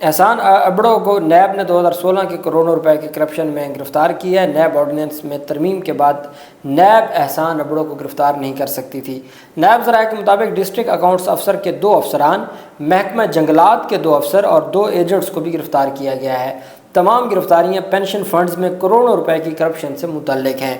احسان ابڑو کو نیب نے 2016 کے کروڑوں روپے کے کرپشن میں گرفتار کیا ہے۔ نیب آرڈیننس میں ترمیم کے بعد نیب احسان ابڑو کو گرفتار نہیں کر سکتی تھی۔ نیب ذرائع کے مطابق ڈسٹرکٹ اکاؤنٹس افسر کے 2 افسران، محکمہ جنگلات کے 2 افسر اور 2 ایجنٹس کو بھی گرفتار کیا گیا ہے۔ تمام گرفتاریاں پینشن فنڈز میں کروڑوں روپے کی کرپشن سے متعلق ہیں۔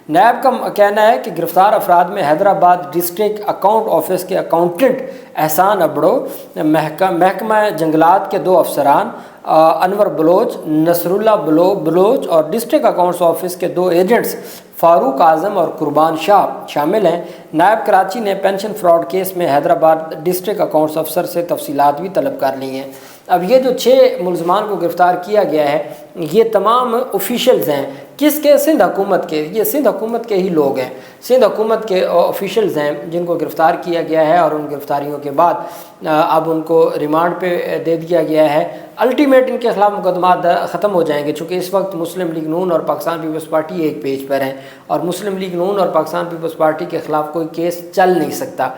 نیب کا کہنا ہے کہ گرفتار افراد میں حیدرآباد ڈسٹرکٹ اکاؤنٹ آفس کے اکاؤنٹنٹ احسان ابڑو، محکمہ جنگلات کے 2 افسران انور بلوچ، نصر اللہ بلوچ اور ڈسٹرکٹ اکاؤنٹس آفس کے 2 ایجنٹس فاروق اعظم اور قربان شاہ شامل ہیں۔ نیب کراچی نے پینشن فراڈ کیس میں حیدرآباد ڈسٹرکٹ اکاؤنٹس افسر سے تفصیلات بھی طلب کر لی ہیں۔ اب یہ جو 6 ملزمان کو گرفتار کیا گیا ہے، یہ تمام آفیشلز ہیں۔ کس کے؟ سندھ حکومت کے۔ یہ سندھ حکومت کے ہی لوگ ہیں، سندھ حکومت کے آفیشلز ہیں جن کو گرفتار کیا گیا ہے، اور ان گرفتاریوں کے بعد اب ان کو ریمانڈ پہ دے دیا گیا ہے۔ الٹیمیٹ ان کے خلاف مقدمات ختم ہو جائیں گے، چونکہ اس وقت مسلم لیگ نون اور پاکستان پیپلز پارٹی ایک پیج پر ہیں، اور مسلم لیگ نون اور پاکستان پیپلز پارٹی کے خلاف کوئی کیس چل نہیں سکتا۔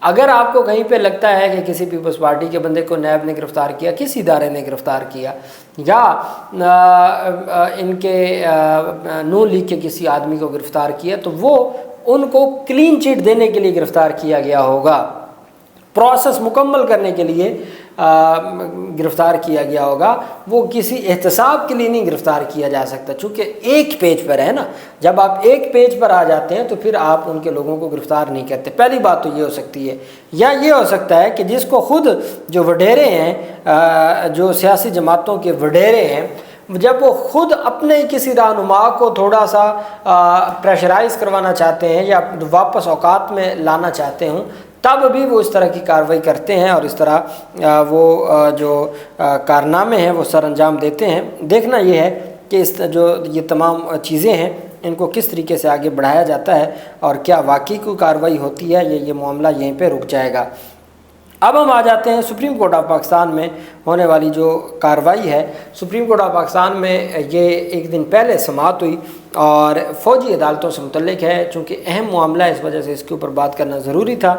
اگر آپ کو کہیں پہ لگتا ہے کہ کسی پیپلز پارٹی کے بندے کو نیب نے گرفتار کیا، کس ادارے نے گرفتار کیا، یا ان کے نون لیگ کے کسی آدمی کو گرفتار کیا، تو وہ ان کو کلین چٹ دینے کے لیے گرفتار کیا گیا ہوگا، پروسیس مکمل کرنے کے لیے گرفتار کیا گیا ہوگا۔ وہ کسی احتساب کے لیے نہیں گرفتار کیا جا سکتا، چونکہ ایک پیج پر ہے نا۔ جب آپ ایک پیج پر آ جاتے ہیں تو پھر آپ ان کے لوگوں کو گرفتار نہیں کرتے۔ پہلی بات تو یہ ہو سکتی ہے، یا یہ ہو سکتا ہے کہ جس کو خود جو وڈیرے ہیں، جو سیاسی جماعتوں کے وڈیرے ہیں، جب وہ خود اپنے کسی رہنما کو تھوڑا سا پریشرائز کروانا چاہتے ہیں یا واپس اوقات میں لانا چاہتے ہوں، تب بھی وہ اس طرح کی کارروائی کرتے ہیں، اور اس طرح وہ جو کارنامے ہیں وہ سر انجام دیتے ہیں۔ دیکھنا یہ ہے کہ یہ تمام چیزیں ہیں، ان کو کس طریقے سے آگے بڑھایا جاتا ہے، اور کیا واقعی کوئی کارروائی ہوتی ہے، یہ معاملہ یہیں پہ رک جائے گا۔ اب ہم آ جاتے ہیں سپریم کورٹ آف پاکستان میں ہونے والی جو کارروائی ہے۔ سپریم کورٹ آف پاکستان میں یہ ایک دن پہلے سماعت ہوئی، اور فوجی عدالتوں سے متعلق ہے، چونکہ اہم معاملہ ہے، اس وجہ سے اس کے اوپر بات کرنا ضروری تھا۔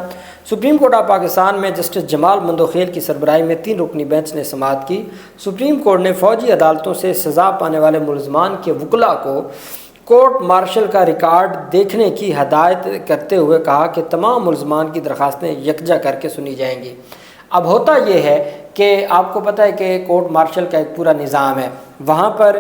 سپریم کورٹ آف پاکستان میں جسٹس جمال مندوخیل کی سربراہی میں 3 رکنی بینچ نے سماعت کی۔ سپریم کورٹ نے فوجی عدالتوں سے سزا پانے والے ملزمان کے وکلاء کو کورٹ مارشل کا ریکارڈ دیکھنے کی ہدایت کرتے ہوئے کہا کہ تمام ملزمان کی درخواستیں یکجا کر کے سنی جائیں گی۔ اب ہوتا یہ ہے کہ آپ کو پتہ ہے کہ کورٹ مارشل کا ایک پورا نظام ہے، وہاں پر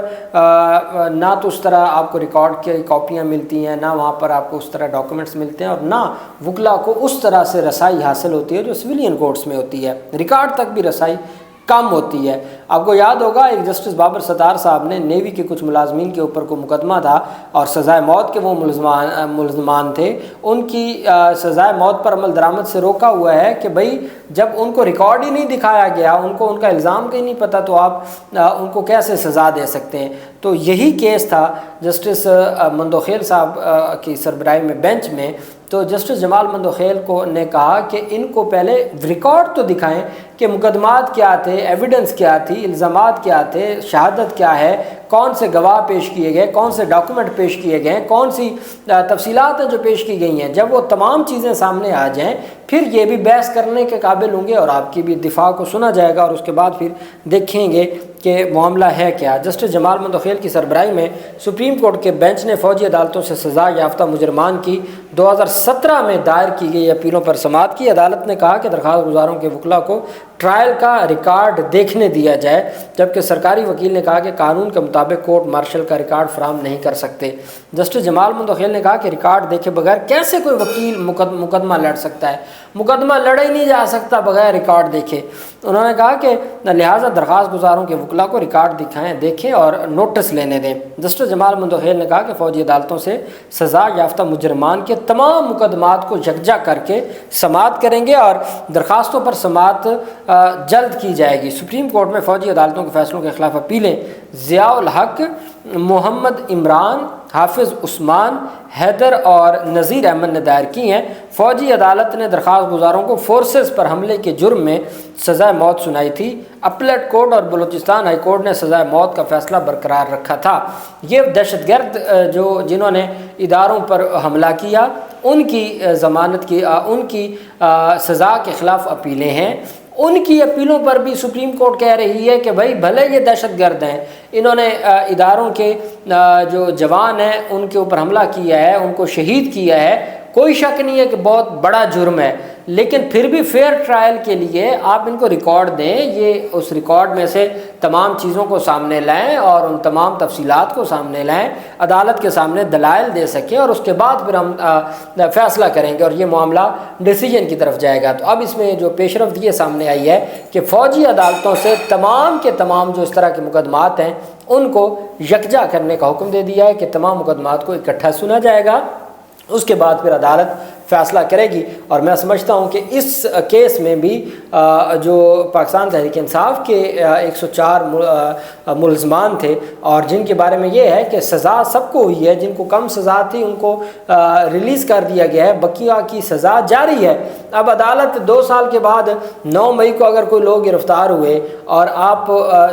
نہ تو اس طرح آپ کو ریکارڈ کی کاپیاں ملتی ہیں، نہ وہاں پر آپ کو اس طرح ڈاکومنٹس ملتے ہیں، اور نہ وکلاء کو اس طرح سے رسائی حاصل ہوتی ہے جو سویلین کورٹس میں ہوتی ہے۔ ریکارڈ تک بھی رسائی کم ہوتی ہے۔ آپ کو یاد ہوگا ایک جسٹس بابر ستار صاحب نے نیوی کے کچھ ملازمین کے اوپر کو مقدمہ تھا، اور سزائے موت کے وہ ملزمان تھے، ان کی سزائے موت پر عمل درآمد سے روکا ہوا ہے کہ بھئی جب ان کو ریکارڈ ہی نہیں دکھایا گیا، ان کو ان کا الزام کا ہی نہیں پتہ، تو آپ ان کو کیسے سزا دے سکتے ہیں؟ تو یہی کیس تھا جسٹس مندوخیل صاحب کی سربراہی میں بینچ میں۔ تو جسٹس جمال مندوخیل نے کہا کہ ان کو پہلے ریکارڈ تو دکھائیں کہ مقدمات کیا تھے، ایویڈنس کیا تھی، الزامات کیا تھے، شہادت کیا ہے، کون سے گواہ پیش کیے گئے، کون سے ڈاکومنٹ پیش کیے گئے، کون سی تفصیلات ہیں جو پیش کی گئی ہیں۔ جب وہ تمام چیزیں سامنے آ جائیں پھر یہ بھی بحث کرنے کے قابل ہوں گے، اور آپ کی بھی دفاع کو سنا جائے گا، اور اس کے بعد پھر دیکھیں گے کہ معاملہ ہے کیا۔ جسٹس جمال مندوخیل کی سربراہی میں سپریم کورٹ کے بینچ نے فوجی عدالتوں سے سزا یافتہ مجرمان کی 2017 میں دائر کی گئی اپیلوں پر سماعت کی۔ عدالت نے کہا کہ درخواست گزاروں کے وکلاء کو ٹرائل کا ریکارڈ دیکھنے دیا جائے، جبکہ سرکاری وکیل نے کہا کہ قانون کے مطابق کورٹ مارشل کا ریکارڈ فراہم نہیں کر سکتے۔ جسٹس جمال مندوخیل نے کہا کہ ریکارڈ دیکھے بغیر کیسے کوئی وکیل مقدمہ لڑ سکتا ہے، مقدمہ لڑا ہی نہیں جا سکتا بغیر ریکارڈ دیکھے۔ انہوں نے کہا کہ لہٰذا درخواست گزاروں کے وکلاء کو ریکارڈ دیکھیں اور نوٹس لینے دیں۔ جسٹس جمال مندوخیل نے کہا کہ فوجی عدالتوں سے سزا یافتہ مجرمان کے تمام مقدمات کو یکجا کر کے سماعت کریں گے، اور درخواستوں پر سماعت جلد کی جائے گی۔ سپریم کورٹ میں فوجی عدالتوں کے فیصلوں کے خلاف اپیلیں ضیاء الحق، محمد عمران، حافظ عثمان، حیدر اور نذیر احمد نے دائر کی ہیں۔ فوجی عدالت نے درخواست گزاروں کو فورسز پر حملے کے جرم میں سزائے موت سنائی تھی۔ اپلیٹ کورٹ اور بلوچستان ہائی کورٹ نے سزائے موت کا فیصلہ برقرار رکھا تھا۔ یہ دہشت گرد جنہوں نے اداروں پر حملہ کیا، ان کی ضمانت کی، ان کی سزا کے خلاف اپیلیں ہیں۔ ان کی اپیلوں پر بھی سپریم کورٹ کہہ رہی ہے کہ بھائی بھلے یہ دہشت گرد ہیں، انہوں نے اداروں کے جو جوان ہیں ان کے اوپر حملہ کیا ہے، ان کو شہید کیا ہے، کوئی شک نہیں ہے کہ بہت بڑا جرم ہے، لیکن پھر بھی فیئر ٹرائل کے لیے آپ ان کو ریکارڈ دیں، یہ اس ریکارڈ میں سے تمام چیزوں کو سامنے لائیں اور ان تمام تفصیلات کو سامنے لائیں، عدالت کے سامنے دلائل دے سکیں، اور اس کے بعد پھر ہم فیصلہ کریں گے اور یہ معاملہ ڈیسیجن کی طرف جائے گا۔ تو اب اس میں جو پیش رفت یہ سامنے آئی ہے کہ فوجی عدالتوں سے تمام کے تمام جو اس طرح کے مقدمات ہیں ان کو یکجا کرنے کا حکم دے دیا ہے کہ تمام مقدمات کو اکٹھا سنا جائے گا، اس کے بعد پھر عدالت فیصلہ کرے گی۔ اور میں سمجھتا ہوں کہ اس کیس میں بھی جو پاکستان تحریک انصاف کے 104 ملزمان تھے اور جن کے بارے میں یہ ہے کہ سزا سب کو ہوئی ہے، جن کو کم سزا تھی ان کو ریلیز کر دیا گیا ہے، بقیہ کی سزا جاری ہے۔ اب عدالت 2 سال کے بعد 9 مئی کو اگر کوئی لوگ گرفتار ہوئے اور آپ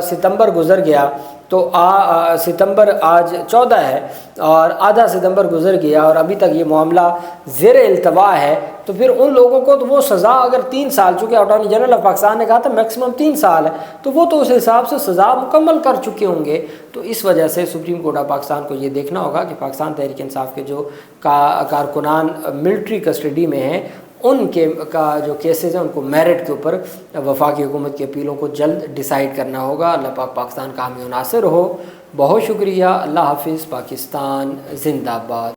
ستمبر گزر گیا تو ستمبر آج 14 ہے اور آدھا ستمبر گزر گیا اور ابھی تک یہ معاملہ زیر التوا ہے، تو پھر ان لوگوں کو تو وہ سزا اگر 3 سال، چونکہ اٹارنی جنرل آف پاکستان نے کہا تھا میکسیمم 3 سال ہے، تو وہ تو اس حساب سے سزا مکمل کر چکے ہوں گے۔ تو اس وجہ سے سپریم کورٹ آف پاکستان کو یہ دیکھنا ہوگا کہ پاکستان تحریک انصاف کے جو کارکنان ملٹری کسٹڈی میں ہیں ان کے جو کیسز ہیں ان کو میرٹ کے اوپر وفاقی حکومت کی اپیلوں کو جلد ڈیسائیڈ کرنا ہوگا۔ اللہ پاک پاکستان کا حامی و ناصر ہو۔ بہت شکریہ۔ اللہ حافظ۔ پاکستان زندہ باد۔